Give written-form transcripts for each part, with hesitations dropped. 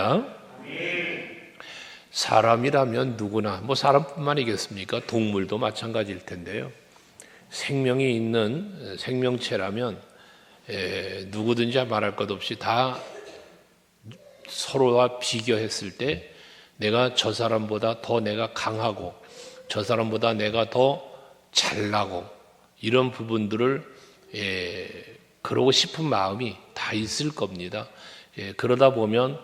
할렐루야. 사람이라면 누구나, 사람뿐만이겠습니까? 동물도 마찬가지일 텐데요. 생명이 있는 생명체라면 누구든지 말할 것 없이 다 서로와 비교했을 때 내가 저 사람보다 더 내가 강하고 저 사람보다 내가 더 잘나고 이런 부분들을 그러고 싶은 마음이 다 있을 겁니다. 그러다 보면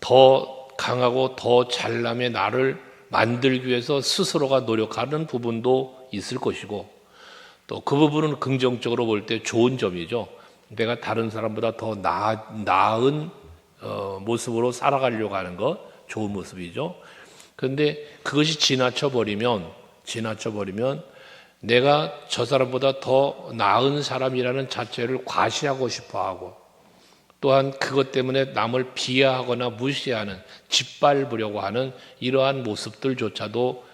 더 강하고 더 잘남의 나를 만들기 위해서 스스로가 노력하는 부분도 있을 것이고 또 그 부분은 긍정적으로 볼 때 좋은 점이죠. 내가 다른 사람보다 더 나은 모습으로 살아가려고 하는 것 좋은 모습이죠. 그런데 그것이 지나쳐 버리면 내가 저 사람보다 더 나은 사람이라는 자체를 과시하고 싶어하고 또한 그것 때문에 남을 비하하거나 무시하는 짓밟으려고 하는 이러한 모습들조차도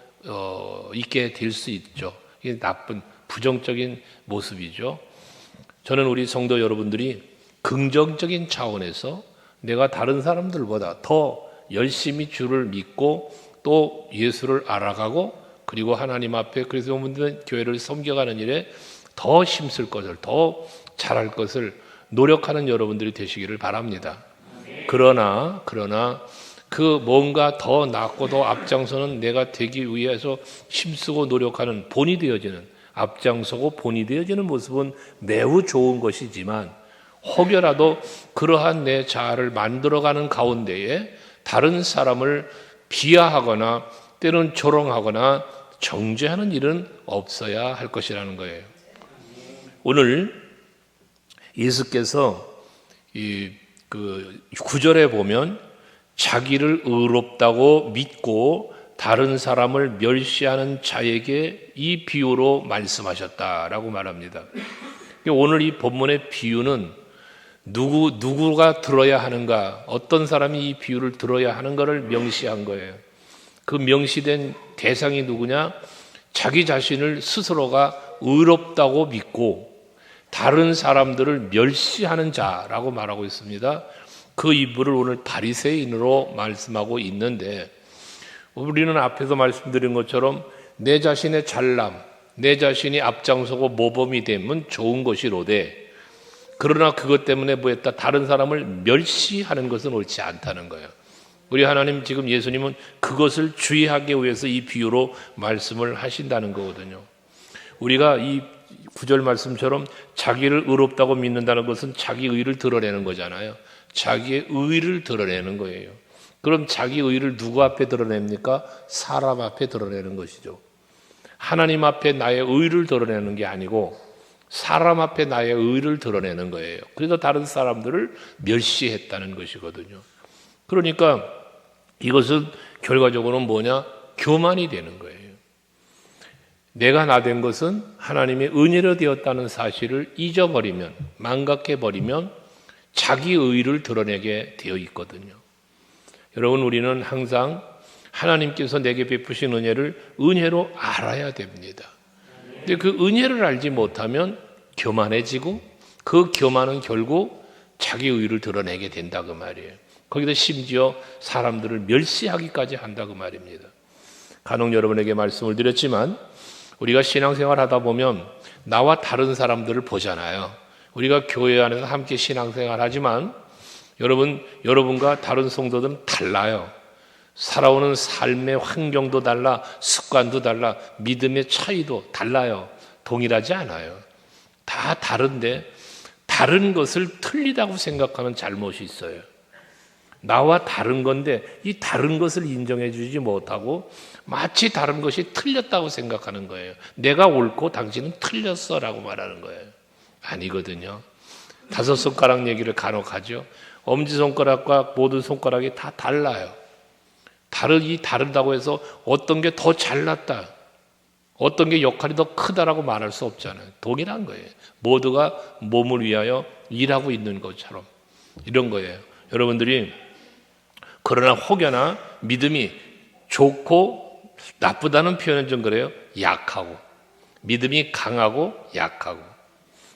있게 될 수 있죠. 이게 나쁜 부정적인 모습이죠. 저는 우리 성도 여러분들이 긍정적인 차원에서 내가 다른 사람들보다 더 열심히 주를 믿고 또 예수를 알아가고 그리고 하나님 앞에 그리스도 믿는 교회를 섬겨가는 일에 더 힘쓸 것을 더 잘할 것을 노력하는 여러분들이 되시기를 바랍니다. 그러나 그 뭔가 더 낫고 더 앞장서는 내가 되기 위해서 힘쓰고 노력하는 본이 되어지는 앞장서고 본이 되어지는 모습은 매우 좋은 것이지만 혹여라도 그러한 내 자아를 만들어가는 가운데에 다른 사람을 비하하거나 때로는 조롱하거나 정죄하는 일은 없어야 할 것이라는 거예요. 오늘 예수께서 그 9절에 보면 자기를 의롭다고 믿고 다른 사람을 멸시하는 자에게 이 비유로 말씀하셨다라고 말합니다. 오늘 이 본문의 비유는 누구가 들어야 하는가, 어떤 사람이 이 비유를 들어야 하는가를 명시한 거예요. 그 명시된 대상이 누구냐? 자기 자신을 스스로가 의롭다고 믿고 다른 사람들을 멸시하는 자라고 말하고 있습니다. 그 이분을 오늘 바리새인으로 말씀하고 있는데 우리는 앞에서 말씀드린 것처럼 내 자신의 잘남, 내 자신이 앞장서고 모범이 되면 좋은 것이로되 그러나 그것 때문에 뭐했다? 다른 사람을 멸시하는 것은 옳지 않다는 거예요. 우리 하나님 지금 예수님은 그것을 주의하기 위해서 이 비유로 말씀을 하신다는 거거든요. 우리가 이 9절 말씀처럼 자기를 의롭다고 믿는다는 것은 자기 의를 드러내는 거잖아요. 자기의 의를 드러내는 거예요. 그럼 자기 의를 누구 앞에 드러냅니까? 사람 앞에 드러내는 것이죠. 하나님 앞에 나의 의를 드러내는 게 아니고 사람 앞에 나의 의를 드러내는 거예요. 그래서 다른 사람들을 멸시했다는 것이거든요. 그러니까 이것은 결과적으로는 뭐냐? 교만이 되는 거예요. 내가 나 된 것은 하나님의 은혜로 되었다는 사실을 잊어버리면, 망각해버리면 자기 의를 드러내게 되어 있거든요. 여러분, 우리는 항상 하나님께서 내게 베푸신 은혜를 은혜로 알아야 됩니다. 근데 그 은혜를 알지 못하면 교만해지고 그 교만은 결국 자기 의를 드러내게 된다 그 말이에요. 거기다 심지어 사람들을 멸시하기까지 한다 그 말입니다. 간혹 여러분에게 말씀을 드렸지만 우리가 신앙생활 하다 보면 나와 다른 사람들을 보잖아요. 우리가 교회 안에서 함께 신앙생활 하지만 여러분과 다른 성도들은 달라요. 살아오는 삶의 환경도 달라, 습관도 달라, 믿음의 차이도 달라요. 동일하지 않아요. 다 다른데 다른 것을 틀리다고 생각하는 잘못이 있어요. 나와 다른 건데 이 다른 것을 인정해 주지 못하고 마치 다른 것이 틀렸다고 생각하는 거예요. 내가 옳고 당신은 틀렸어 라고 말하는 거예요. 아니거든요. 5손가락 얘기를 간혹 하죠. 엄지손가락과 모든 손가락이 다 달라요. 다르다고 해서 어떤 게 더 잘났다, 어떤 게 역할이 더 크다라고 말할 수 없잖아요. 동일한 거예요. 모두가 몸을 위하여 일하고 있는 것처럼 이런 거예요. 여러분들이 그러나 혹여나 믿음이 좋고 나쁘다는 표현은 좀 그래요. 약하고 믿음이 강하고 약하고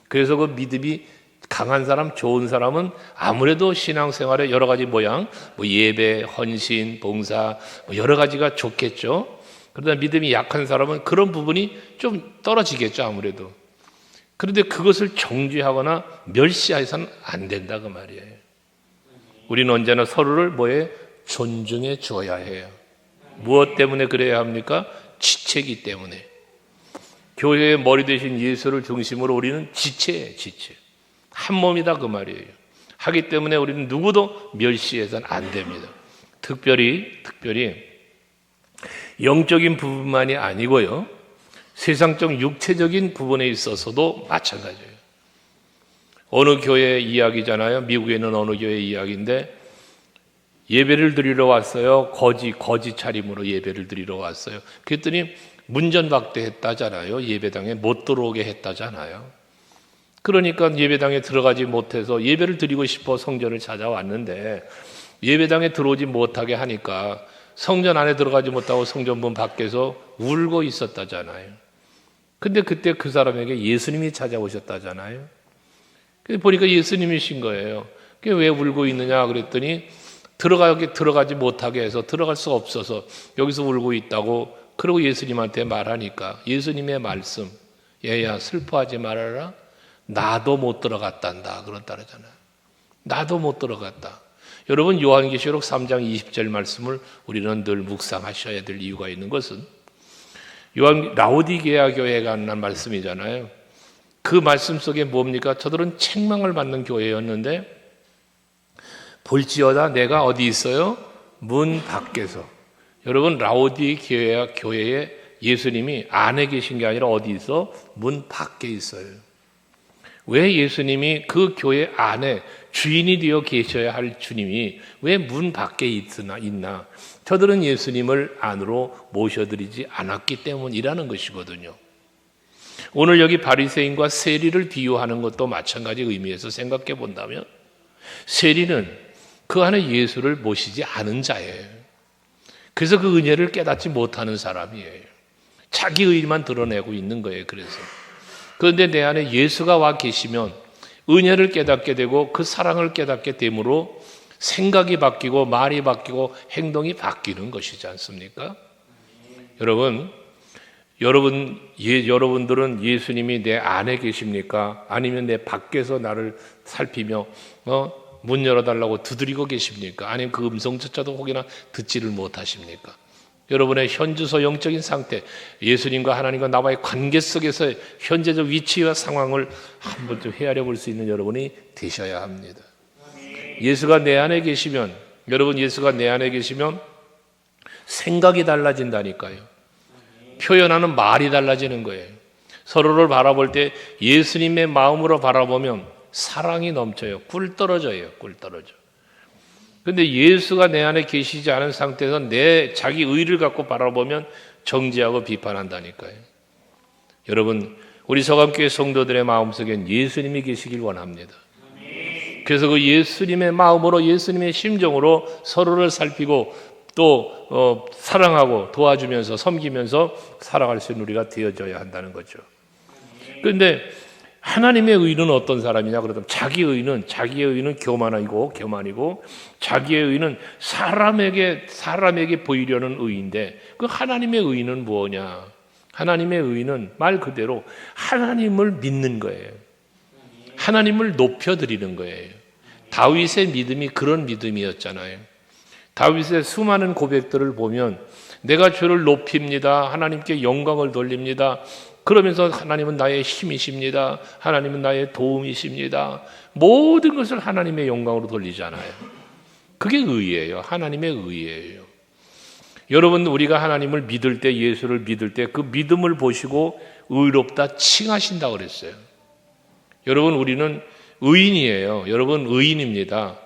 그래서 그 믿음이 강한 사람, 좋은 사람은 아무래도 신앙생활의 여러 가지 모양, 예배, 헌신, 봉사, 여러 가지가 좋겠죠. 그러나 믿음이 약한 사람은 그런 부분이 좀 떨어지겠죠, 아무래도. 그런데 그것을 정죄하거나 멸시해서는 안 된다, 그 말이에요. 우리는 언제나 서로를 존중해 줘야 해요. 무엇 때문에 그래야 합니까? 지체이기 때문에. 교회의 머리 대신 예수를 중심으로 우리는 지체예요, 지체. 한 몸이다, 그 말이에요. 하기 때문에 우리는 누구도 멸시해서는 안 됩니다. 특별히 영적인 부분만이 아니고요, 세상적 육체적인 부분에 있어서도 마찬가지예요. 어느 교회 이야기잖아요. 미국에 있는 어느 교회 이야기인데, 예배를 드리러 왔어요. 거지 차림으로 예배를 드리러 왔어요. 그랬더니 문전박대했다잖아요. 예배당에 못 들어오게 했다잖아요. 그러니까 예배당에 들어가지 못해서 예배를 드리고 싶어 성전을 찾아왔는데 예배당에 들어오지 못하게 하니까 성전 안에 들어가지 못하고 성전 문 밖에서 울고 있었다잖아요. 근데 그때 그 사람에게 예수님이 찾아오셨다잖아요. 보니까 예수님이신 거예요. 왜 울고 있느냐 그랬더니 들어가지 못하게 해서 들어갈 수가 없어서 여기서 울고 있다고. 그러고 예수님한테 말하니까 예수님의 말씀, 얘야 슬퍼하지 말아라. 나도 못 들어갔단다. 그렇다잖아요. 나도 못 들어갔다. 여러분, 요한계시록 3장 20절 말씀을 우리는 늘 묵상하셔야 될 이유가 있는 것은 라오디게아 교회에 관한 말씀이잖아요. 그 말씀 속에 뭡니까? 저들은 책망을 받는 교회였는데 볼지어다 내가 어디 있어요? 문 밖에서. 여러분, 라오디게아 교회에 예수님이 안에 계신 게 아니라 어디 있어? 문 밖에 있어요. 왜 예수님이 그 교회 안에 주인이 되어 계셔야 할 주님이 왜 문 밖에 있나? 저들은 예수님을 안으로 모셔드리지 않았기 때문이라는 것이거든요. 오늘 여기 바리새인과 세리를 비유하는 것도 마찬가지 의미에서 생각해 본다면 세리는 그 안에 예수를 모시지 않은 자예요. 그래서 그 은혜를 깨닫지 못하는 사람이에요. 자기 의만 드러내고 있는 거예요. 그런데 내 안에 예수가 와 계시면 은혜를 깨닫게 되고 그 사랑을 깨닫게 되므로 생각이 바뀌고 말이 바뀌고 행동이 바뀌는 것이지 않습니까? 여러분들은 예수님이 내 안에 계십니까? 아니면 내 밖에서 나를 살피며 문 열어달라고 두드리고 계십니까? 아니면 그 음성조차도 혹여나 듣지를 못하십니까? 여러분의 현주소 영적인 상태, 예수님과 하나님과 나와의 관계 속에서의 현재적 위치와 상황을 한번 좀 헤아려 볼 수 있는 여러분이 되셔야 합니다. 예수가 내 안에 계시면, 여러분 예수가 내 안에 계시면 생각이 달라진다니까요. 표현하는 말이 달라지는 거예요. 서로를 바라볼 때 예수님의 마음으로 바라보면 사랑이 넘쳐요. 꿀 떨어져요. 그런데 예수가 내 안에 계시지 않은 상태에서 내 자기 의를 갖고 바라보면 정죄하고 비판한다니까요. 여러분, 우리 서감교회 성도들의 마음속엔 예수님이 계시길 원합니다. 그래서 그 예수님의 마음으로, 예수님의 심정으로 서로를 살피고 또 사랑하고 도와주면서 섬기면서 살아갈 수 있는 우리가 되어져야 한다는 거죠. 그런데 하나님의 의는 어떤 사람이냐 그러면 자기의 의는 교만이고 자기의 의는 사람에게 보이려는 의인데 그 하나님의 의는 뭐냐? 하나님의 의는 말 그대로 하나님을 믿는 거예요. 하나님을 높여드리는 거예요. 다윗의 믿음이 그런 믿음이었잖아요. 다윗의 수많은 고백들을 보면 내가 주를 높입니다. 하나님께 영광을 돌립니다. 그러면서 하나님은 나의 힘이십니다. 하나님은 나의 도움이십니다. 모든 것을 하나님의 영광으로 돌리잖아요. 그게 의예요. 하나님의 의예요. 여러분, 우리가 하나님을 믿을 때, 예수를 믿을 때 그 믿음을 보시고 의롭다 칭하신다고 그랬어요. 여러분, 우리는 의인이에요. 여러분, 의인입니다.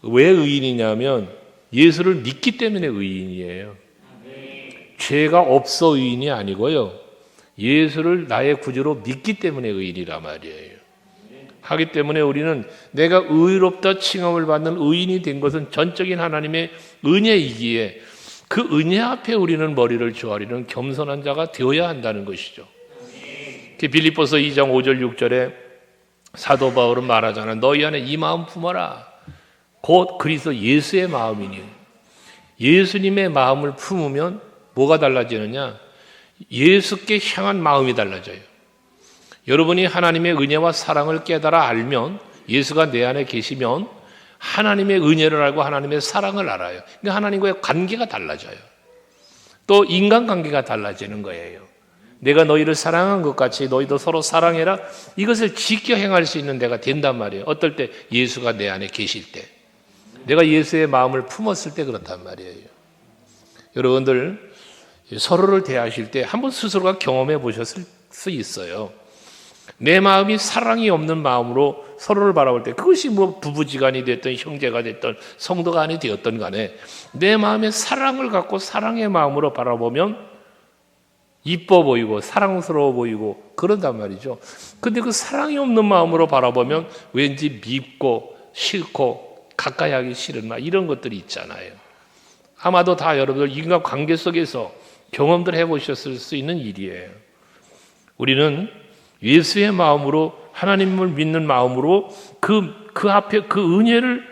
왜 의인이냐면 예수를 믿기 때문에 의인이에요. 죄가 없어 의인이 아니고요. 예수를 나의 구주로 믿기 때문에 의인이라 말이에요. 하기 때문에 우리는 내가 의롭다 칭함을 받는 의인이 된 것은 전적인 하나님의 은혜이기에 그 은혜 앞에 우리는 머리를 조아리는 겸손한 자가 되어야 한다는 것이죠. 빌립보서 2장 5절 6절에 사도 바울은 말하잖아. 너희 안에 이 마음 품어라. 곧 그리스도 예수의 마음이니. 예수님의 마음을 품으면 뭐가 달라지느냐? 예수께 향한 마음이 달라져요. 여러분이 하나님의 은혜와 사랑을 깨달아 알면, 예수가 내 안에 계시면 하나님의 은혜를 알고 하나님의 사랑을 알아요. 그러니까 하나님과의 관계가 달라져요. 또 인간관계가 달라지는 거예요. 내가 너희를 사랑한 것 같이 너희도 서로 사랑해라. 이것을 지켜 행할 수 있는 데가 된단 말이에요. 어떨 때? 예수가 내 안에 계실 때. 내가 예수의 마음을 품었을 때 그렇단 말이에요. 여러분들 서로를 대하실 때 한번 스스로가 경험해 보셨을 수 있어요. 내 마음이 사랑이 없는 마음으로 서로를 바라볼 때, 그것이 뭐 부부지간이 됐든 형제가 됐든 성도가 안이 되었든 간에 내 마음에 사랑을 갖고 사랑의 마음으로 바라보면 이뻐 보이고 사랑스러워 보이고 그런단 말이죠. 근데 그 사랑이 없는 마음으로 바라보면 왠지 밉고 싫고 가까이 하기 싫은 막 이런 것들이 있잖아요. 아마도 다 여러분들 인간관계 속에서 경험들 해보셨을 수 있는 일이에요. 우리는 예수의 마음으로, 하나님을 믿는 마음으로 그 앞에 그 은혜를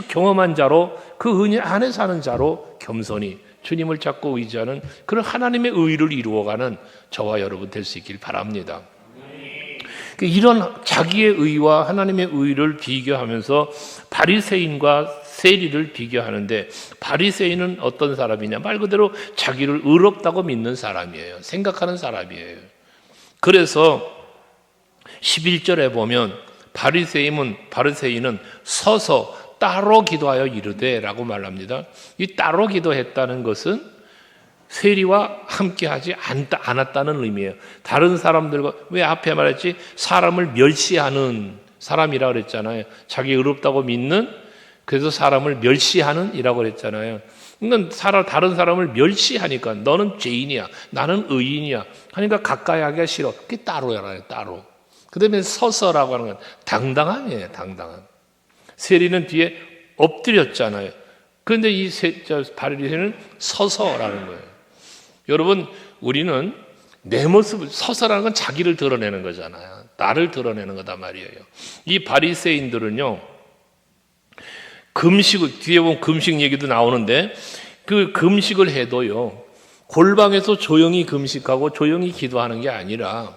경험한 자로, 그 은혜 안에 사는 자로 겸손히 주님을 찾고 의지하는 그런 하나님의 의를 이루어가는 저와 여러분 될 수 있길 바랍니다. 이런 자기의 의와 하나님의 의를 비교하면서 바리새인과 세리를 비교하는데, 바리새인은 어떤 사람이냐? 말 그대로 자기를 의롭다고 믿는 사람이에요. 생각하는 사람이에요. 그래서 11절에 보면 바리새인은 서서 따로 기도하여 이르되 라고 말합니다. 이 따로 기도했다는 것은 세리와 함께하지 않았다는 의미예요. 다른 사람들과, 왜 앞에 말했지? 사람을 멸시하는 사람이라고 그랬잖아요. 자기 의롭다고 믿는, 그래서 사람을 멸시하는 이라고 그랬잖아요. 그러니까 다른 사람을 멸시하니까 너는 죄인이야, 나는 의인이야 하니까 가까이 하기가 싫어. 그게 따로야, 따로. 그 다음에 서서라고 하는 건 당당함이에요. 당당함. 세리는 뒤에 엎드렸잖아요. 그런데 이 바리새인은 서서라는 거예요. 여러분, 우리는 내 모습을, 서서라는 건 자기를 드러내는 거잖아요. 나를 드러내는 거단 말이에요. 이 바리새인들은요, 뒤에 보면 금식 얘기도 나오는데, 그 금식을 해도요, 골방에서 조용히 금식하고 조용히 기도하는 게 아니라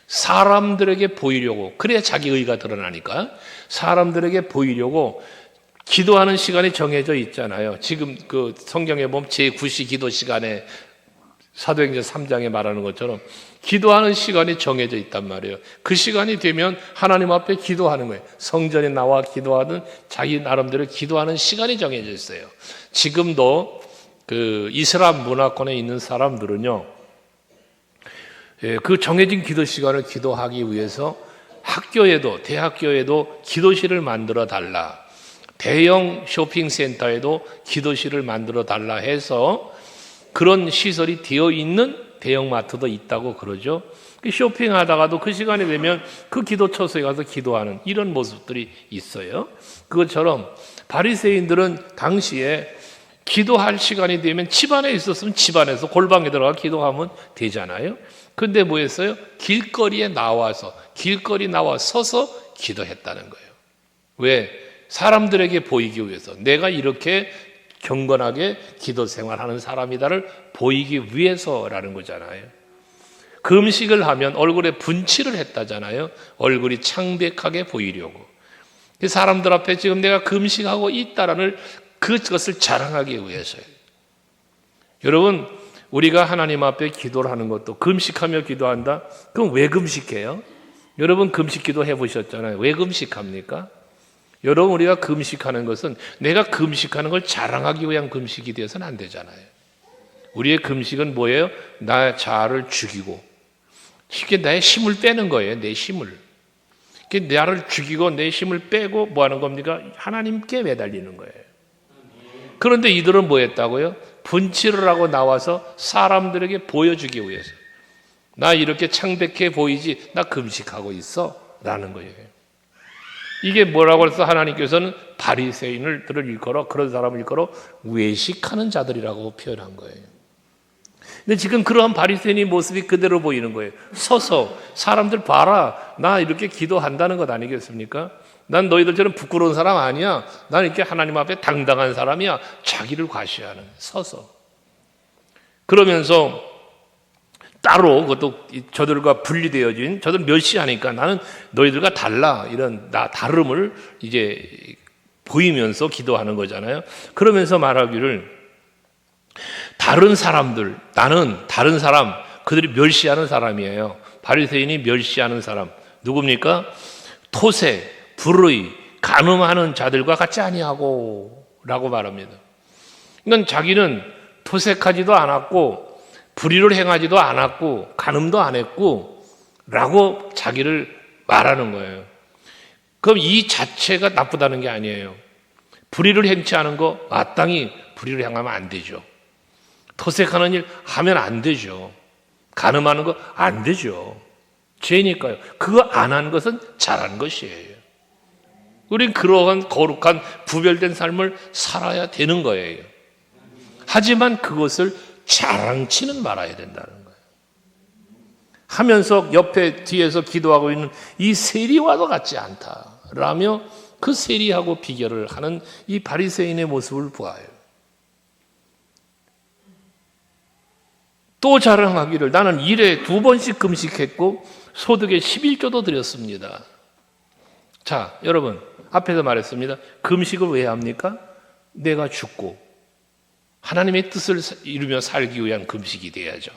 사람들에게 보이려고, 그래야 자기 의가 드러나니까 사람들에게 보이려고 기도하는 시간이 정해져 있잖아요. 지금 그 성경에 보면 제9시 기도 시간에 사도행전 3장에 말하는 것처럼 기도하는 시간이 정해져 있단 말이에요. 그 시간이 되면 하나님 앞에 기도하는 거예요. 성전에 나와 기도하는, 자기 나름대로 기도하는 시간이 정해져 있어요. 지금도 그 이슬람 문화권에 있는 사람들은요, 그 정해진 기도 시간을 기도하기 위해서 학교에도, 대학교에도 기도실을 만들어 달라, 대형 쇼핑센터에도 기도실을 만들어 달라 해서 그런 시설이 되어 있는 대형마트도 있다고 그러죠. 쇼핑하다가도 그 시간이 되면 그 기도처소에 가서 기도하는 이런 모습들이 있어요. 그것처럼 바리새인들은 당시에 기도할 시간이 되면 집안에 있었으면 집안에서 골방에 들어가 기도하면 되잖아요. 근데 뭐 했어요? 길거리 나와 서서 기도했다는 거예요. 왜? 사람들에게 보이기 위해서, 내가 이렇게 경건하게 기도 생활하는 사람이다를 보이기 위해서라는 거잖아요. 금식을 하면 얼굴에 분칠을 했다잖아요. 얼굴이 창백하게 보이려고. 사람들 앞에 지금 내가 금식하고 있다라는 그것을 자랑하기 위해서예요. 여러분, 우리가 하나님 앞에 기도를 하는 것도, 금식하며 기도한다? 그럼 왜 금식해요? 여러분 금식 기도 해보셨잖아요. 왜 금식합니까? 여러분, 우리가 금식하는 것은 내가 금식하는 걸 자랑하기 위한 금식이 되어서는 안 되잖아요. 우리의 금식은 뭐예요? 나 자아를 죽이고, 쉽게 나의 힘을 빼는 거예요. 내 힘을. 나를 죽이고 내 힘을 빼고 뭐 하는 겁니까? 하나님께 매달리는 거예요. 그런데 이들은 뭐 했다고요? 분칠을 하고 나와서 사람들에게 보여주기 위해서, 나 이렇게 창백해 보이지, 나 금식하고 있어 라는 거예요. 이게 뭐라고 해서 하나님께서는 바리새인들을 일컬어, 그런 사람을 일컬어 외식하는 자들이라고 표현한 거예요. 근데 지금 그러한 바리새인의 모습이 그대로 보이는 거예요. 서서 사람들 봐라, 나 이렇게 기도한다는 것 아니겠습니까? 난 너희들처럼 부끄러운 사람 아니야. 난 이렇게 하나님 앞에 당당한 사람이야. 자기를 과시하는, 서서. 그러면서 따로 그것도 저들과 분리되어진, 저들 멸시하니까 나는 너희들과 달라, 이런 나 다름을 이제 보이면서 기도하는 거잖아요. 그러면서 말하기를, 다른 사람들, 나는 다른 사람, 그들이 멸시하는 사람이에요. 바리새인이 멸시하는 사람 누굽니까? 토색, 불의, 간음하는 자들과 같이 아니하고 라고 말합니다. 그러니까 자기는 토색하지도 않았고 불의를 행하지도 않았고 간음도 안 했고 라고 자기를 말하는 거예요. 그럼 이 자체가 나쁘다는 게 아니에요. 불의를 행치 않은 거 마땅히 불의를 행하면 안 되죠. 토색하는 일 하면 안 되죠. 간음하는 거 안 되죠. 죄니까요. 그거 안 한 것은 잘한 것이에요. 우린 그러한 거룩한 구별된 삶을 살아야 되는 거예요. 하지만 그것을 자랑치는 말아야 된다는 거예요. 하면서 옆에 뒤에서 기도하고 있는 이 세리와도 같지 않다라며 그 세리하고 비교를 하는 이 바리새인의 모습을 보아요. 또 자랑하기를 나는 일에 2번씩 금식했고 소득의 11조도 드렸습니다. 자, 여러분 앞에서 말했습니다. 금식을 왜 합니까? 내가 죽고 하나님의 뜻을 이루며 살기 위한 금식이 돼야죠.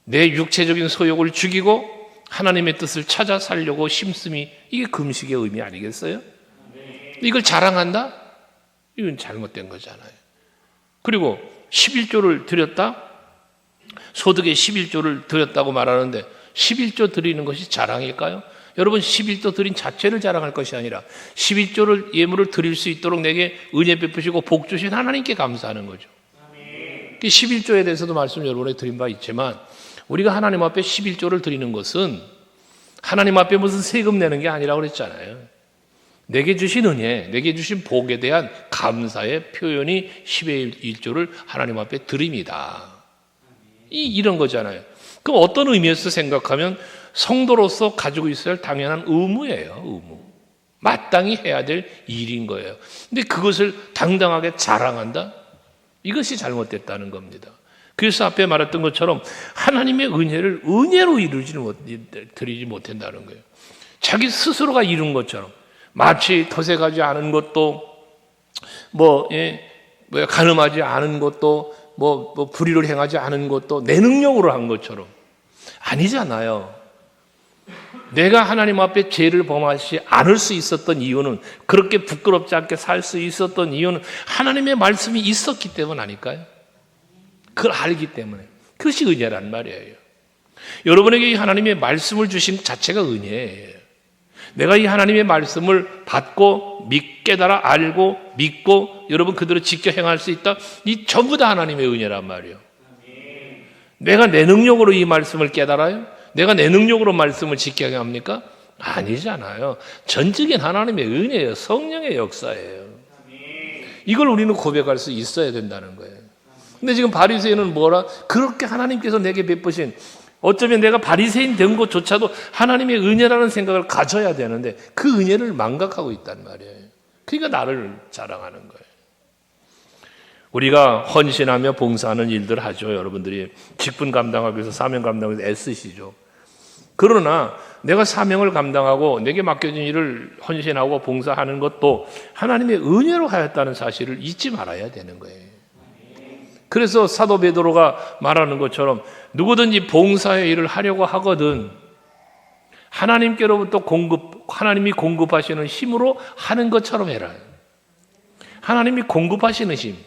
내 육체적인 소욕을 죽이고 하나님의 뜻을 찾아 살려고 심씀이, 이게 금식의 의미 아니겠어요? 이걸 자랑한다? 이건 잘못된 거잖아요. 그리고 11조를 드렸다? 소득의 11조를 드렸다고 말하는데 11조 드리는 것이 자랑일까요? 여러분 11조 드린 자체를 자랑할 것이 아니라 11조를 예물을 드릴 수 있도록 내게 은혜 베푸시고 복 주신 하나님께 감사하는 거죠. 11조에 대해서도 말씀 여러분에 드린 바 있지만 우리가 하나님 앞에 11조를 드리는 것은 하나님 앞에 무슨 세금 내는 게 아니라고 그랬잖아요. 내게 주신 은혜, 내게 주신 복에 대한 감사의 표현이 10의 1조를 하나님 앞에 드립니다. 이런 거잖아요. 그럼 어떤 의미에서 생각하면 성도로서 가지고 있어야 할 당연한 의무예요. 의무. 마땅히 해야 될 일인 거예요. 근데 그것을 당당하게 자랑한다? 이것이 잘못됐다는 겁니다. 그래서 앞에 말했던 것처럼 하나님의 은혜를 은혜로 드리지 못한다는 거예요. 자기 스스로가 이룬 것처럼 마치 토색하지 않은 것도 간음하지 않은 것도 불의를 행하지 않은 것도 내 능력으로 한 것처럼 아니잖아요. 내가 하나님 앞에 죄를 범하지 않을 수 있었던 이유는, 그렇게 부끄럽지 않게 살 수 있었던 이유는 하나님의 말씀이 있었기 때문 아닐까요? 그걸 알기 때문에. 그것이 은혜란 말이에요. 여러분에게 이 하나님의 말씀을 주신 자체가 은혜예요. 내가 이 하나님의 말씀을 받고 깨달아 알고 믿고 여러분 그대로 지켜 행할 수 있다. 이 전부 다 하나님의 은혜란 말이에요. 내가 내 능력으로 이 말씀을 깨달아요? 내가 내 능력으로 말씀을 지켜 행합니까? 아니잖아요. 전적인 하나님의 은혜예요. 성령의 역사예요. 이걸 우리는 고백할 수 있어야 된다는 거예요. 근데 지금 바리새인은 뭐라? 그렇게 하나님께서 내게 베푸신, 어쩌면 내가 바리새인 된 것조차도 하나님의 은혜라는 생각을 가져야 되는데 그 은혜를 망각하고 있단 말이에요. 그러니까 나를 자랑하는 거예요. 우리가 헌신하며 봉사하는 일들 하죠. 여러분들이 직분 감당하기 위해서, 사명 감당하기 위해서 애쓰시죠. 그러나 내가 사명을 감당하고 내게 맡겨진 일을 헌신하고 봉사하는 것도 하나님의 은혜로 하였다는 사실을 잊지 말아야 되는 거예요. 그래서 사도 베드로가 말하는 것처럼 누구든지 봉사의 일을 하려고 하거든 하나님께로부터 하나님이 공급하시는 힘으로 하는 것처럼 해라. 하나님이 공급하시는 힘.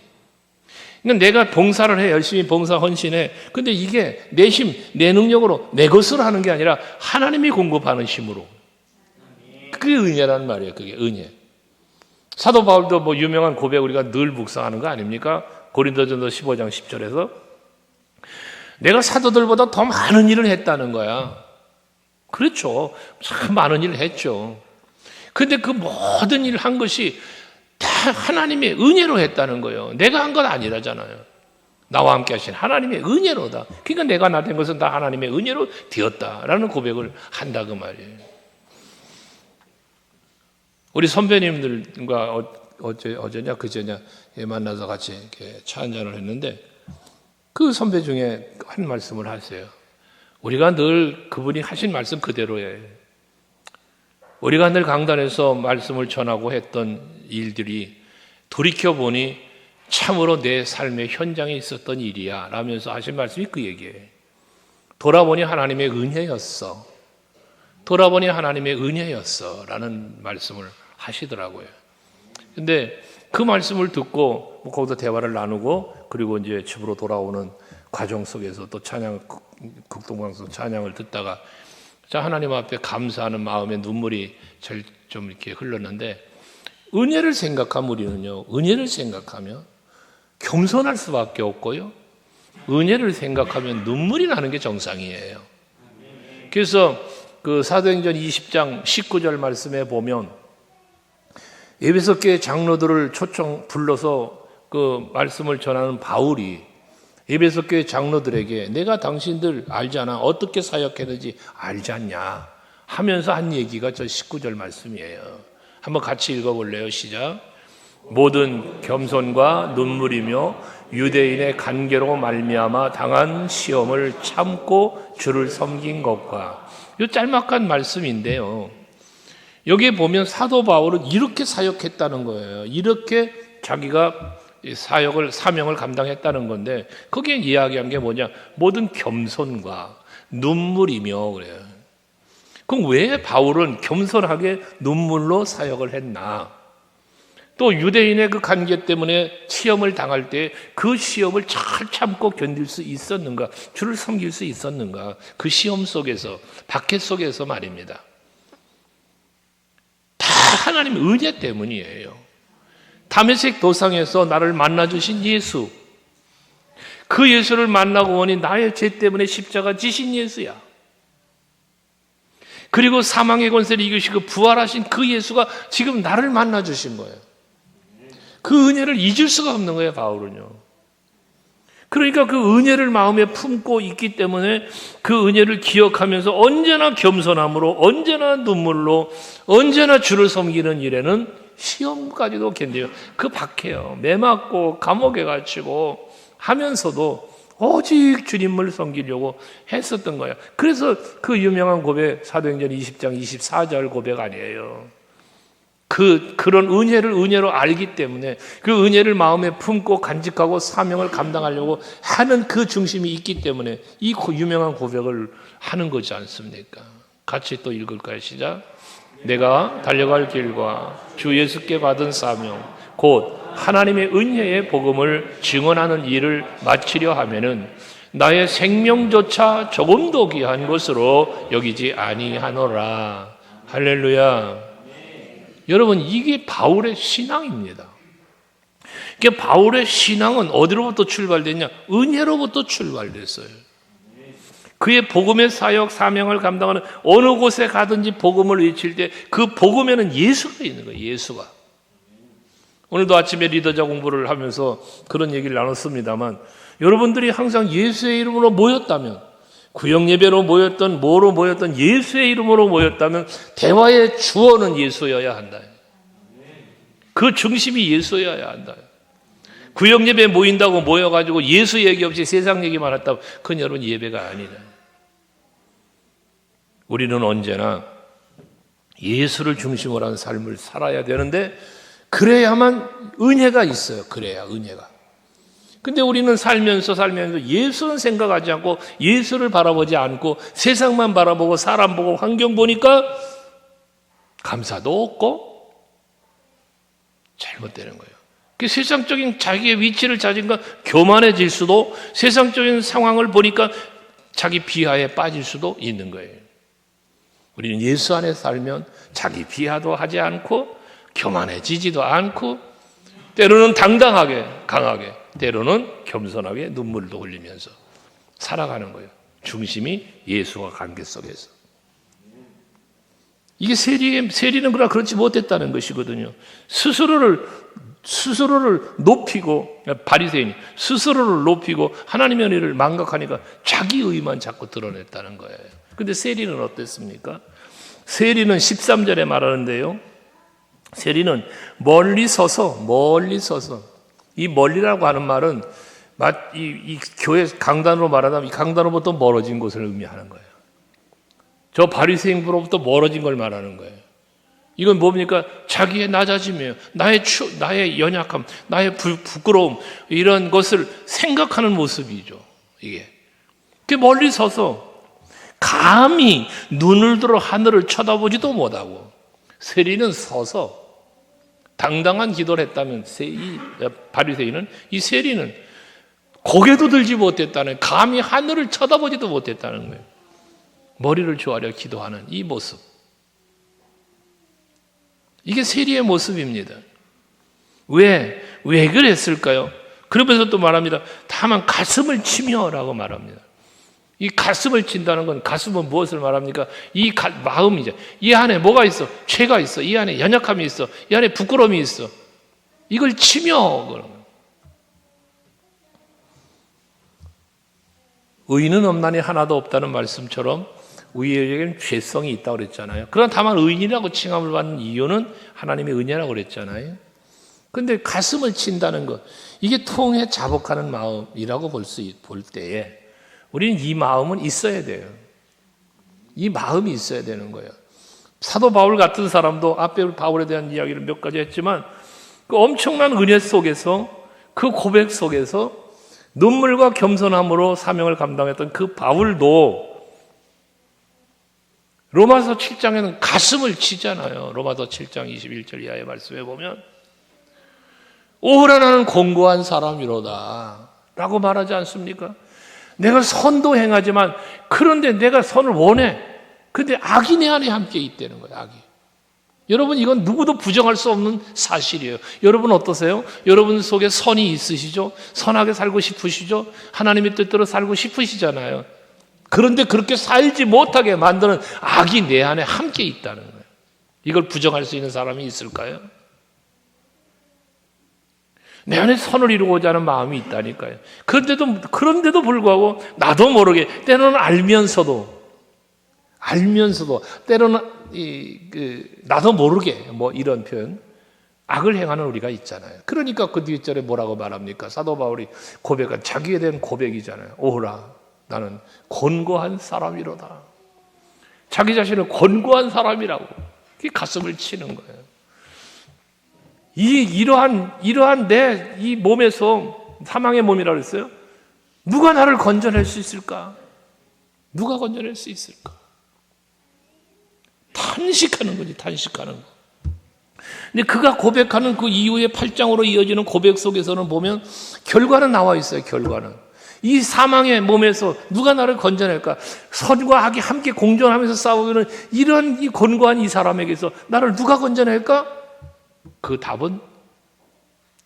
그러니까 내가 봉사를 해, 열심히 봉사 헌신해. 근데 이게 내 힘, 내 능력으로 내 것으로 하는 게 아니라 하나님이 공급하는 힘으로. 그게 은혜라는 말이에요. 그게 은혜. 사도 바울도 유명한 고백 우리가 늘 묵상하는 거 아닙니까? 고린도전서 15장 10절에서 내가 사도들보다 더 많은 일을 했다는 거야. 그렇죠. 참 많은 일을 했죠. 근데 그 모든 일을 한 것이 다 하나님의 은혜로 했다는 거예요. 내가 한 건 아니라잖아요. 나와 함께 하신 하나님의 은혜로다. 그러니까 내가 나 된 것은 다 하나님의 은혜로 되었다라는 고백을 한다 그 말이에요. 우리 선배님들과 어제냐 그제냐 만나서 같이 이렇게 차 한잔을 했는데 그 선배 중에 한 말씀을 하세요. 우리가 늘 그분이 하신 말씀 그대로예요. 우리가 늘 강단에서 말씀을 전하고 했던 일들이 돌이켜보니 참으로 내 삶의 현장에 있었던 일이야 라면서 하신 말씀이 그 얘기예요. 돌아보니 하나님의 은혜였어. 돌아보니 하나님의 은혜였어 라는 말씀을 하시더라고요. 근데 그 말씀을 듣고 거기서 대화를 나누고 그리고 이제 집으로 돌아오는 과정 속에서 또 극동방송 찬양을 듣다가 하나님 앞에 감사하는 마음에 눈물이 좀 이렇게 흘렀는데 은혜를 생각하면 우리는요, 은혜를 생각하면 겸손할 수밖에 없고요, 은혜를 생각하면 눈물이 나는 게 정상이에요. 그래서 그 사도행전 20장 19절 말씀에 보면 에베소 교회 장로들을 불러서 그 말씀을 전하는 바울이 에베소 교회 장로들에게 내가 당신들 알잖아, 어떻게 사역했는지 알지 않냐 하면서 한 얘기가 저 19절 말씀이에요. 한번 같이 읽어볼래요? 시작. 모든 겸손과 눈물이며 유대인의 간계로 말미암아 당한 시험을 참고 주를 섬긴 것과, 이 짤막한 말씀인데요, 여기에 보면 사도 바울은 이렇게 사역했다는 거예요. 이렇게 자기가 사명을 감당했다는 건데 거기에 이야기한 게 뭐냐? 모든 겸손과 눈물이며 그래요. 그럼 왜 바울은 겸손하게 눈물로 사역을 했나? 또 유대인의 그 관계 때문에 시험을 당할 때 그 시험을 잘 참고 견딜 수 있었는가? 주를 섬길 수 있었는가? 그 시험 속에서, 박해 속에서 말입니다. 다 하나님의 은혜 때문이에요. 다메섹 도상에서 나를 만나주신 예수, 그 예수를 만나고 보니 나의 죄 때문에 십자가 지신 예수야. 그리고 사망의 권세를 이기시고 부활하신 그 예수가 지금 나를 만나주신 거예요. 그 은혜를 잊을 수가 없는 거예요, 바울은요. 그러니까 그 은혜를 마음에 품고 있기 때문에 그 은혜를 기억하면서 언제나 겸손함으로, 언제나 눈물로, 언제나 주를 섬기는 일에는 시험까지도 견뎌요. 그 박해요. 매 맞고 감옥에 갇히고 하면서도 오직 주님을 섬기려고 했었던 거예요. 그래서 그 유명한 고백, 사도행전 20장 24절 고백 아니에요. 그런 은혜를 은혜로 알기 때문에 그 은혜를 마음에 품고 간직하고 사명을 감당하려고 하는 그 중심이 있기 때문에 이 유명한 고백을 하는 거지 않습니까? 같이 또 읽을까요? 시작. 내가 달려갈 길과 주 예수께 받은 사명 곧 하나님의 은혜의 복음을 증언하는 일을 마치려 하면은 나의 생명조차 조금도 귀한 것으로 여기지 아니하노라. 할렐루야. 여러분, 이게 바울의 신앙입니다. 그러니까 바울의 신앙은 어디로부터 출발됐냐? 은혜로부터 출발됐어요. 그의 복음의 사역, 사명을 감당하는 어느 곳에 가든지 복음을 외칠 때 그 복음에는 예수가 있는 거예요. 예수가. 오늘도 아침에 리더자 공부를 하면서 그런 얘기를 나눴습니다만, 여러분들이 항상 예수의 이름으로 모였다면, 구역예배로 모였던 뭐로 모였던 예수의 이름으로 모였다면 대화의 주어는 예수여야 한다. 그 중심이 예수여야 한다. 구역예배에 모인다고 모여가지고 예수 얘기 없이 세상 얘기만 했다고 그건 여러분 예배가 아니다. 우리는 언제나 예수를 중심으로 한 삶을 살아야 되는데 그래야만 은혜가 있어요. 그래야 은혜가. 근데 우리는 살면서 예수는 생각하지 않고 예수를 바라보지 않고 세상만 바라보고 사람 보고 환경 보니까 감사도 없고 잘못되는 거예요. 그 세상적인 자기의 위치를 찾으니까 교만해질 수도, 세상적인 상황을 보니까 자기 비하에 빠질 수도 있는 거예요. 우리는 예수 안에 살면 자기 비하도 하지 않고 교만해지지도 않고 때로는 당당하게 강하게, 때로는 겸손하게 눈물도 흘리면서 살아가는 거예요. 중심이 예수와 관계 속에서. 이게 세리는 그러나 그렇지 못했다는 것이거든요. 스스로를 스스로를 높이고, 바리새인이 스스로를 높이고 하나님의 은혜를 망각하니까 자기 의만 자꾸 드러냈다는 거예요. 근데 세리는 어땠습니까? 세리는 13절에 말하는데요, 세리는 멀리 서서, 이 멀리라고 하는 말은 이 교회 강단으로 말하자면 이 강단으로부터 멀어진 곳을 의미하는 거예요. 저 바리새인으로부터 멀어진 걸 말하는 거예요. 이건 뭡니까? 자기의 낮아짐이에요. 나의 연약함, 나의 부끄러움, 이런 것을 생각하는 모습이죠. 이게. 멀리 서서 감히 눈을 들어 하늘을 쳐다보지도 못하고, 세리는 서서 당당한 기도를 했다면 이 바리새인은, 이 세리는 고개도 들지 못했다는, 감히 하늘을 쳐다보지도 못했다는 거예요. 머리를 조아려 기도하는 이 모습, 이게 세리의 모습입니다. 왜 그랬을까요? 그러면서 또 말합니다. 다만 가슴을 치며라고 말합니다. 이 가슴을 친다는 건, 가슴은 무엇을 말합니까? 이 마음이죠. 이 안에 뭐가 있어? 죄가 있어. 이 안에 연약함이 있어. 이 안에 부끄러움이 있어. 이걸 치며. 의인은 없나니 하나도 없다는 말씀처럼 우리에게는 죄성이 있다고 그랬잖아요. 그러나 다만 의인이라고 칭함을 받는 이유는 하나님의 은혜라고 그랬잖아요. 그런데 가슴을 친다는 것, 이게 통해 자복하는 마음이라고 볼 때에 우리는 이 마음은 있어야 돼요. 이 마음이 있어야 되는 거예요. 사도 바울 같은 사람도 앞에 바울에 대한 이야기를 몇 가지 했지만, 그 엄청난 은혜 속에서, 그 고백 속에서 눈물과 겸손함으로 사명을 감당했던 그 바울도 로마서 7장에는 가슴을 치잖아요. 로마서 7장 21절 이하의 말씀에 보면 오호라 나는 공고한 사람이로다 라고 말하지 않습니까? 내가 선도 행하지만, 그런데 내가 선을 원해. 그런데 악이 내 안에 함께 있다는 거예요. 악이. 여러분, 이건 누구도 부정할 수 없는 사실이에요. 여러분 어떠세요? 여러분 속에 선이 있으시죠? 선하게 살고 싶으시죠? 하나님의 뜻대로 살고 싶으시잖아요. 그런데 그렇게 살지 못하게 만드는 악이 내 안에 함께 있다는 거예요. 이걸 부정할 수 있는 사람이 있을까요? 내 안에 선을 이루고자 하는 마음이 있다니까요. 그런데도 불구하고 나도 모르게, 때로는 알면서도 때로는 나도 모르게 이런 표현, 악을 행하는 우리가 있잖아요. 그러니까 그 뒷절에 뭐라고 말합니까? 사도 바울이 고백한 자기에 대한 고백이잖아요. 오호라 나는 곤고한 사람이로다. 자기 자신을 곤고한 사람이라고, 그게 가슴을 치는 거예요. 이러한 내 이 몸에서, 사망의 몸이라고 했어요. 누가 나를 건져낼 수 있을까? 누가 건져낼 수 있을까? 탄식하는 거지, 탄식하는 거. 근데 그가 고백하는 그 이후에 8장으로 이어지는 고백 속에서는 보면 결과는 나와 있어요, 결과는. 이 사망의 몸에서 누가 나를 건져낼까? 선과 악이 함께 공존하면서 싸우는 이런 이 곤고한 이 사람에게서 나를 누가 건져낼까? 그 답은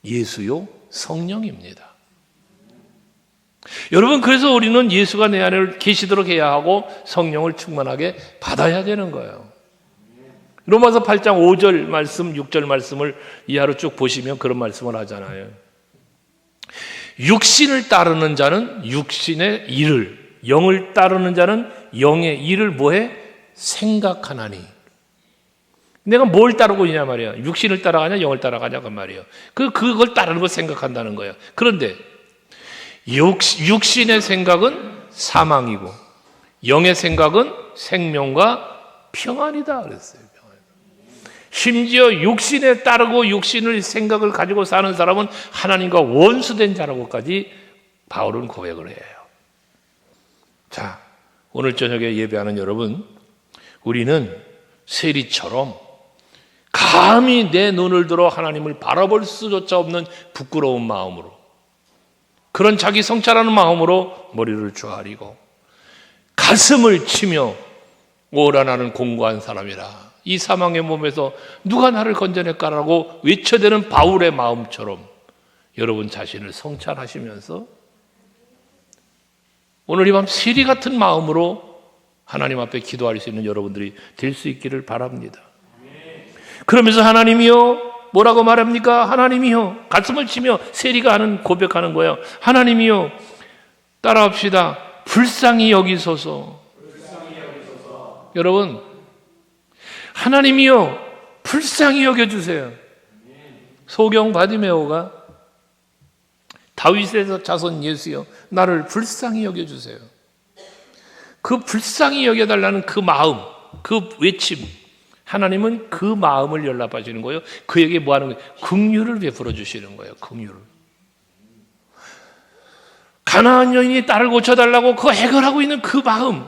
예수요, 성령입니다. 여러분, 그래서 우리는 예수가 내 안에 계시도록 해야 하고 성령을 충만하게 받아야 되는 거예요. 로마서 8장 5절 말씀, 6절 말씀을 이하로 쭉 보시면 그런 말씀을 하잖아요. 육신을 따르는 자는 육신의 일을, 영을 따르는 자는 영의 일을 뭐해? 생각하나니. 내가 뭘 따르고 있냐 말이야. 육신을 따라가냐, 영을 따라가냐고 말이에요. 그걸 따르는 걸 생각한다는 거예요. 그런데 육신의 생각은 사망이고 영의 생각은 생명과 평안이다 그랬어요. 심지어 육신에 따르고 육신의 생각을 가지고 사는 사람은 하나님과 원수된 자라고까지 바울은 고백을 해요. 자, 오늘 저녁에 예배하는 여러분, 우리는 세리처럼 감히 내 눈을 들어 하나님을 바라볼 수조차 없는 부끄러운 마음으로, 그런 자기 성찰하는 마음으로 머리를 조아리고 가슴을 치며 오라 나는 공고한 사람이라, 이 사망의 몸에서 누가 나를 건져낼까라고 외쳐대는 바울의 마음처럼 여러분 자신을 성찰하시면서 오늘 이 밤 세리 같은 마음으로 하나님 앞에 기도할 수 있는 여러분들이 될 수 있기를 바랍니다. 그러면서 하나님이여, 뭐라고 말합니까? 하나님이요. 가슴을 치며 세리가 하는 고백하는 거예요. 하나님이요. 따라합시다. 불쌍히 여기소서. 여러분, 하나님이요. 불쌍히 여겨주세요. 소경 바디메오가 다윗의 자손 예수여 나를 불쌍히 여겨주세요. 그 불쌍히 여겨달라는 그 마음, 그 외침, 하나님은 그 마음을 연락하시는 거예요. 그에게 뭐 하는 거예요? 긍휼을 베풀어 주시는 거예요. 긍휼을. 가나안 여인이 딸을 고쳐달라고 그 애걸하고 있는 그 마음,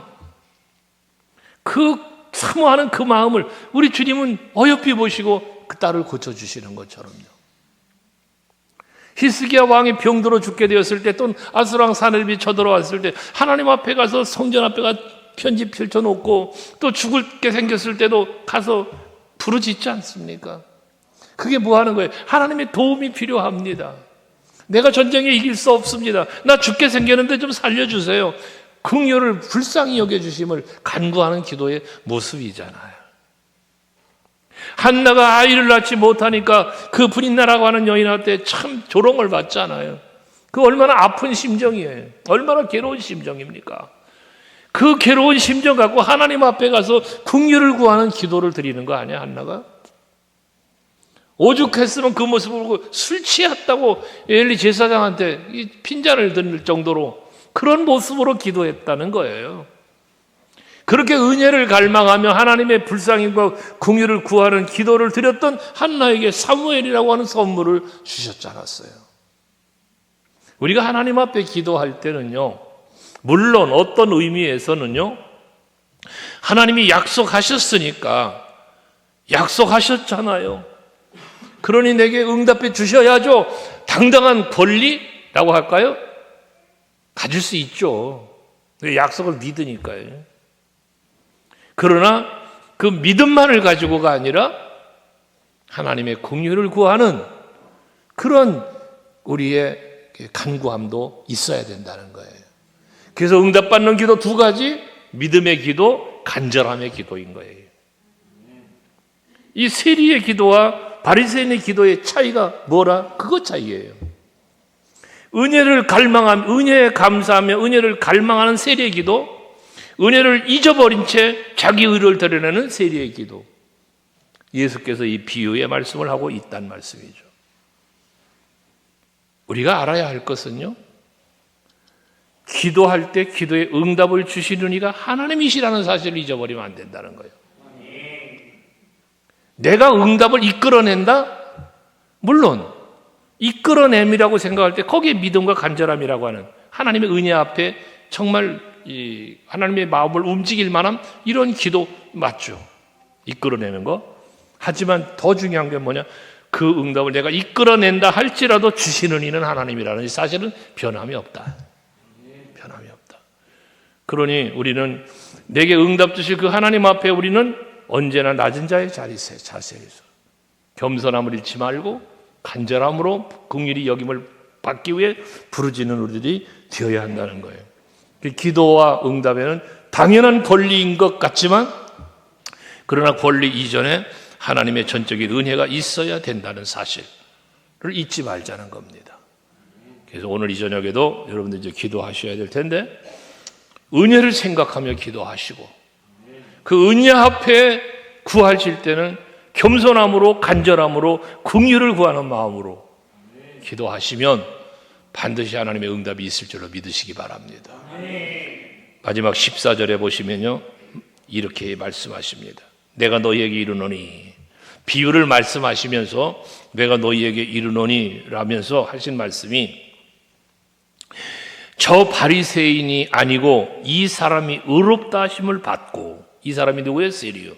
그 사모하는 그 마음을 우리 주님은 어여삐 보시고 그 딸을 고쳐주시는 것처럼요. 히스기야 왕이 병들어 죽게 되었을 때, 또 아수랑 사내립이 쳐들어왔을 때 하나님 앞에 가서 성전 앞에 가 편지 펼쳐놓고, 또 죽을 게 생겼을 때도 가서 부르짖지 않습니까? 그게 뭐 하는 거예요? 하나님의 도움이 필요합니다. 내가 전쟁에 이길 수 없습니다. 나 죽게 생겼는데 좀 살려주세요. 긍휼을 불쌍히 여겨주심을 간구하는 기도의 모습이잖아요. 한나가 아이를 낳지 못하니까 그 브릿나라고 하는 여인한테 참 조롱을 받잖아요. 그 얼마나 아픈 심정이에요. 얼마나 괴로운 심정입니까? 그 괴로운 심정 갖고 하나님 앞에 가서 긍휼을 구하는 기도를 드리는 거 아니야, 한나가? 오죽했으면 그 모습을 보고 술 취했다고 엘리 제사장한테 핀잔을 들 정도로 그런 모습으로 기도했다는 거예요. 그렇게 은혜를 갈망하며 하나님의 불쌍힘과 긍휼을 구하는 기도를 드렸던 한나에게 사무엘이라고 하는 선물을 주셨지 않았어요. 우리가 하나님 앞에 기도할 때는요, 물론 어떤 의미에서는요, 하나님이 약속하셨으니까, 약속하셨잖아요. 그러니 내게 응답해 주셔야죠. 당당한 권리라고 할까요? 가질 수 있죠. 약속을 믿으니까요. 그러나 그 믿음만을 가지고가 아니라 하나님의 긍휼을 구하는 그런 우리의 간구함도 있어야 된다는 거예요. 그래서 응답받는 기도 두 가지, 믿음의 기도, 간절함의 기도인 거예요. 이 세리의 기도와 바리새인의 기도의 차이가 뭐라? 그거 차이예요. 은혜를 갈망하며, 은혜에 감사하며 은혜를 갈망하는 세리의 기도, 은혜를 잊어버린 채 자기 의를 드러내는 세리의 기도. 예수께서 이 비유의 말씀을 하고 있다는 말씀이죠. 우리가 알아야 할 것은요, 기도할 때 기도에 응답을 주시는 이가 하나님이시라는 사실을 잊어버리면 안 된다는 거예요. 내가 응답을 이끌어낸다? 물론 이끌어냄이라고 생각할 때 거기에 믿음과 간절함이라고 하는 하나님의 은혜 앞에 정말 이 하나님의 마음을 움직일 만한 이런 기도 맞죠. 이끌어내는 거. 하지만 더 중요한 게 뭐냐? 그 응답을 내가 이끌어낸다 할지라도 주시는 이는 하나님이라는 사실은 변함이 없다. 변함이 없다. 그러니 우리는 내게 응답 주실 그 하나님 앞에 우리는 언제나 낮은 자의 자세에서 겸손함을 잃지 말고 간절함으로 긍휼히 여김을 받기 위해 부르짖는 우리들이 되어야 한다는 거예요. 기도와 응답에는 당연한 권리인 것 같지만, 그러나 권리 이전에 하나님의 전적인 은혜가 있어야 된다는 사실을 잊지 말자는 겁니다. 그래서 오늘 이 저녁에도 여러분들 이제 기도하셔야 될 텐데, 은혜를 생각하며 기도하시고, 그 은혜 앞에 구하실 때는 겸손함으로, 간절함으로, 긍휼을 구하는 마음으로 기도하시면 반드시 하나님의 응답이 있을 줄로 믿으시기 바랍니다. 마지막 14절에 보시면요, 이렇게 말씀하십니다. 내가 너희에게 이르노니, 비유를 말씀하시면서 내가 너희에게 이르노니 라면서 하신 말씀이, 저 바리새인이 아니고 이 사람이 의롭다 하심을 받고, 이 사람이 누구예요? 세리요.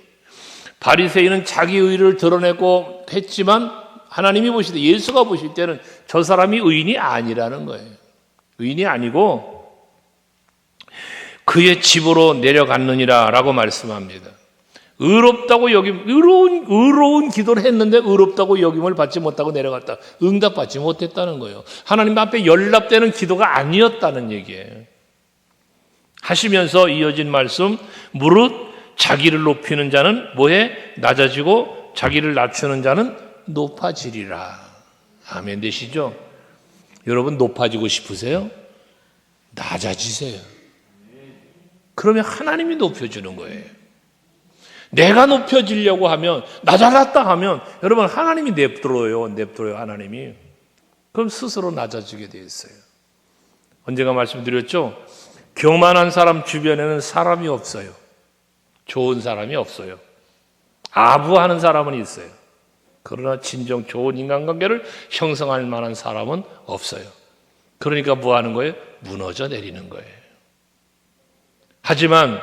바리새인은 자기 의를 드러내고 했지만 하나님이 보실 때, 예수가 보실 때는 저 사람이 의인이 아니라는 거예요. 의인이 아니고 그의 집으로 내려갔느니라 라고 말씀합니다. 의롭다고 의로운 기도를 했는데 의롭다고 여김을 받지 못하고 내려갔다. 응답받지 못했다는 거예요. 하나님 앞에 연락되는 기도가 아니었다는 얘기예요. 하시면서 이어진 말씀, 무릇 자기를 높이는 자는 뭐해? 낮아지고 자기를 낮추는 자는 높아지리라. 아멘 되시죠? 여러분 높아지고 싶으세요? 낮아지세요. 그러면 하나님이 높여주는 거예요. 내가 높여지려고 하면, 낮아졌다 하면 여러분 하나님이 냅둬요 하나님이. 그럼 스스로 낮아지게 되어 있어요. 언젠가 말씀드렸죠? 교만한 사람 주변에는 사람이 없어요. 좋은 사람이 없어요. 아부하는 사람은 있어요. 그러나 진정 좋은 인간관계를 형성할 만한 사람은 없어요. 그러니까 뭐 하는 거예요? 무너져 내리는 거예요. 하지만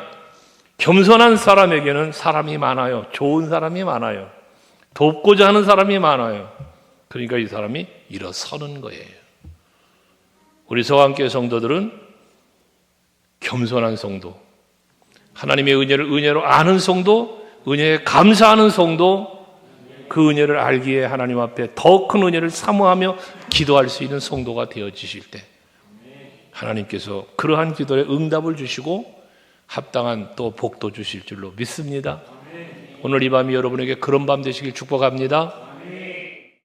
겸손한 사람에게는 사람이 많아요. 좋은 사람이 많아요. 돕고자 하는 사람이 많아요. 그러니까 이 사람이 일어서는 거예요. 우리 서강교회 성도들은 겸손한 성도, 하나님의 은혜를 은혜로 아는 성도, 은혜에 감사하는 성도, 그 은혜를 알기에 하나님 앞에 더 큰 은혜를 사모하며 기도할 수 있는 성도가 되어지실 때 하나님께서 그러한 기도에 응답을 주시고 합당한 또 복도 주실 줄로 믿습니다. 오늘 이 밤이 여러분에게 그런 밤 되시길 축복합니다.